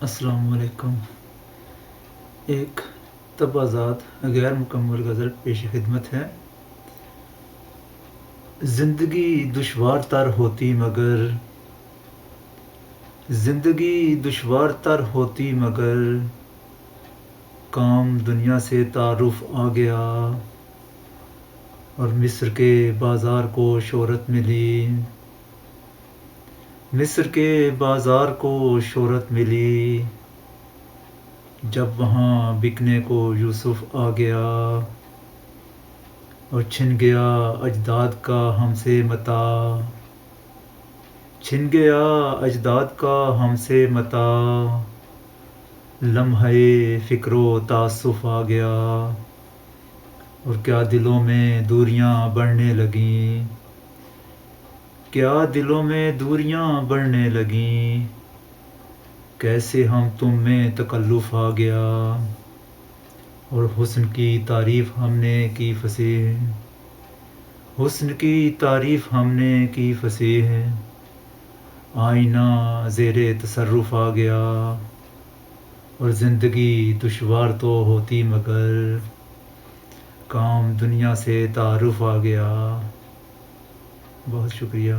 السلام علیکم۔ ایک تبازات غیر مکمل غزل پیش خدمت ہے۔ زندگی دشوار تر ہوتی مگر کام دنیا سے تعارف آ گیا، اور مصر کے بازار کو شہرت ملی، جب وہاں بکنے کو یوسف آ گیا، اور چھن گیا اجداد کا ہم سے متاع، لمحے فکر و تاسف آ گیا، اور کیا دلوں میں دوریاں بڑھنے لگیں، کیسے ہم تم میں تکلف آ گیا، اور حسن کی تعریف ہم نے کی فصیح، آئینہ زیر تصرف آ گیا، اور زندگی دشوار تو ہوتی مگر کام دنیا سے تعارف آ گیا۔ بہت شکریہ۔